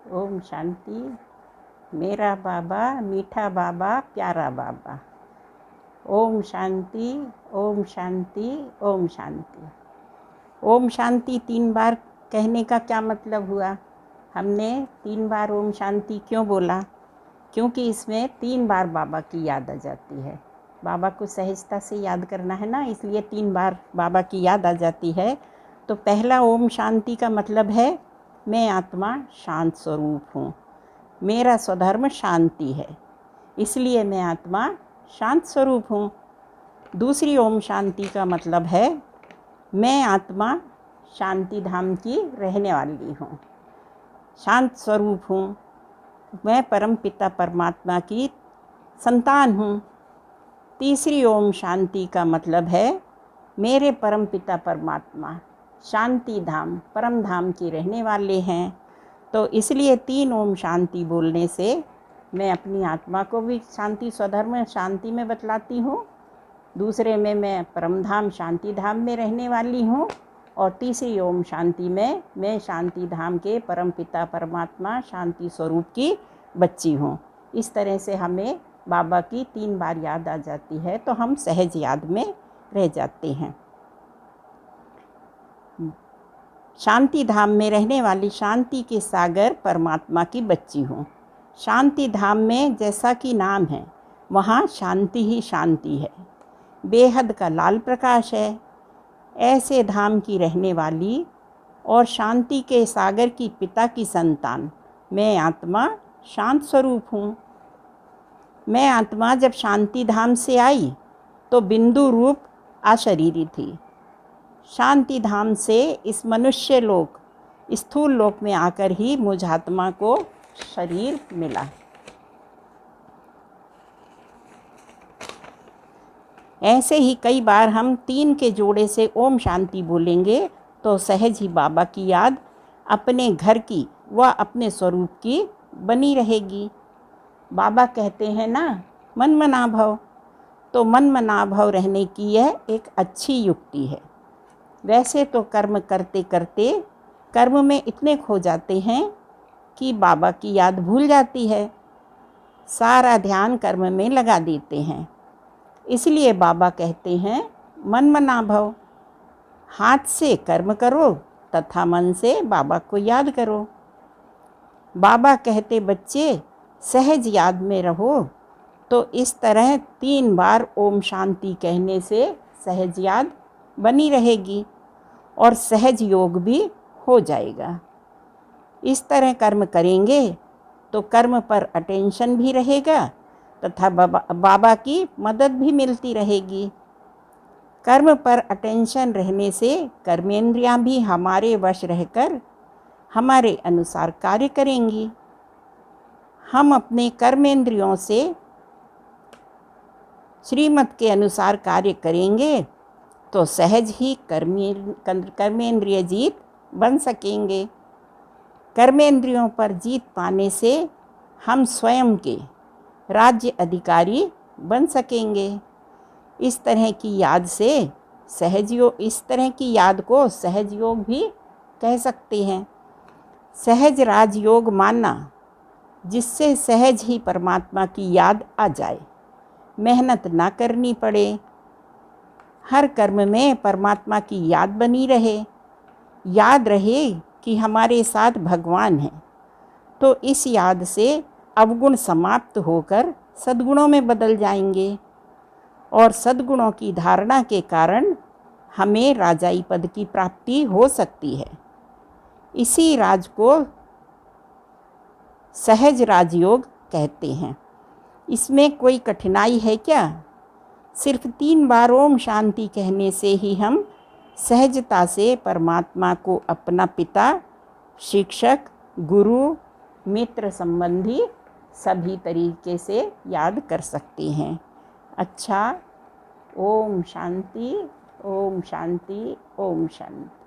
ओम शांति। मेरा बाबा मीठा बाबा प्यारा बाबा। ओम शांति, ओम शांति, ओम शांति। ओम शांति 3 बार कहने का क्या मतलब हुआ? हमने 3 बार ओम शांति क्यों बोला? क्योंकि इसमें 3 बार बाबा की याद आ जाती है। बाबा को सहजता से याद करना है ना, इसलिए 3 बार बाबा की याद आ जाती है। तो पहला ओम शांति का मतलब है मैं आत्मा शांत स्वरूप हूँ, मेरा स्वधर्म शांति है, इसलिए मैं आत्मा शांत स्वरूप हूँ। दूसरी ओम शांति का मतलब है मैं आत्मा शांति धाम की रहने वाली हूँ, शांत स्वरूप हूँ, मैं परम पिता परमात्मा की संतान हूँ। तीसरी ओम शांति का मतलब है मेरे परम पिता परमात्मा शांति धाम परम धाम के रहने वाले हैं। तो इसलिए 3 ओम शांति बोलने से मैं अपनी आत्मा को भी शांति स्वधर्म शांति में बतलाती हूँ, दूसरे में मैं परम धाम शांति धाम में रहने वाली हूँ, और तीसरी ओम शांति में मैं शांति धाम के परम पिता परमात्मा शांति स्वरूप की बच्ची हूँ। इस तरह से हमें बाबा की 3 बार याद आ जाती है तो हम सहज याद में रह जाते हैं। शांति धाम में रहने वाली शांति के सागर परमात्मा की बच्ची हूँ। शांति धाम में जैसा कि नाम है वहाँ शांति ही शांति है, बेहद का लाल प्रकाश है। ऐसे धाम की रहने वाली और शांति के सागर की पिता की संतान मैं आत्मा शांत स्वरूप हूँ। मैं आत्मा जब शांति धाम से आई तो बिंदु रूप अशरीरी थी। शांति धाम से इस मनुष्य लोक स्थूल लोक में आकर ही मुझ आत्मा को शरीर मिला। ऐसे ही कई बार हम 3 के जोड़े से ओम शांति बोलेंगे तो सहज ही बाबा की याद अपने घर की व अपने स्वरूप की बनी रहेगी। बाबा कहते हैं ना मन मना भव, तो मन मना भव रहने की यह एक अच्छी युक्ति है। वैसे तो कर्म करते करते कर्म में इतने खो जाते हैं कि बाबा की याद भूल जाती है, सारा ध्यान कर्म में लगा देते हैं। इसलिए बाबा कहते हैं मन मना भव, हाथ से कर्म करो तथा मन से बाबा को याद करो। बाबा कहते बच्चे सहज याद में रहो, तो इस तरह 3 बार ओम शांति कहने से सहज याद बनी रहेगी और सहज योग भी हो जाएगा। इस तरह कर्म करेंगे तो कर्म पर अटेंशन भी रहेगा तथा बाबा की मदद भी मिलती रहेगी। कर्म पर अटेंशन रहने से कर्मेंद्रियां भी हमारे वश रहकर हमारे अनुसार कार्य करेंगी। हम अपने कर्मेंद्रियों से श्रीमत के अनुसार कार्य करेंगे तो सहज ही कर्मेंद्रिय जीत बन सकेंगे। कर्मेंद्रियों पर जीत पाने से हम स्वयं के राज्य अधिकारी बन सकेंगे। इस तरह की याद को सहज योग भी कह सकते हैं। सहज राजयोग मानना जिससे सहज ही परमात्मा की याद आ जाए, मेहनत ना करनी पड़े, हर कर्म में परमात्मा की याद बनी रहे, याद रहे कि हमारे साथ भगवान हैं, तो इस याद से अवगुण समाप्त होकर सद्गुणों में बदल जाएंगे और सद्गुणों की धारणा के कारण हमें राजाई पद की प्राप्ति हो सकती है। इसी राज को सहज राजयोग कहते हैं। इसमें कोई कठिनाई है क्या? सिर्फ 3 बार ओम शांति कहने से ही हम सहजता से परमात्मा को अपना पिता, शिक्षक, गुरु, मित्र संबंधी सभी तरीके से याद कर सकते हैं। अच्छा, ओम शांति, ओम शांति, ओम शांति।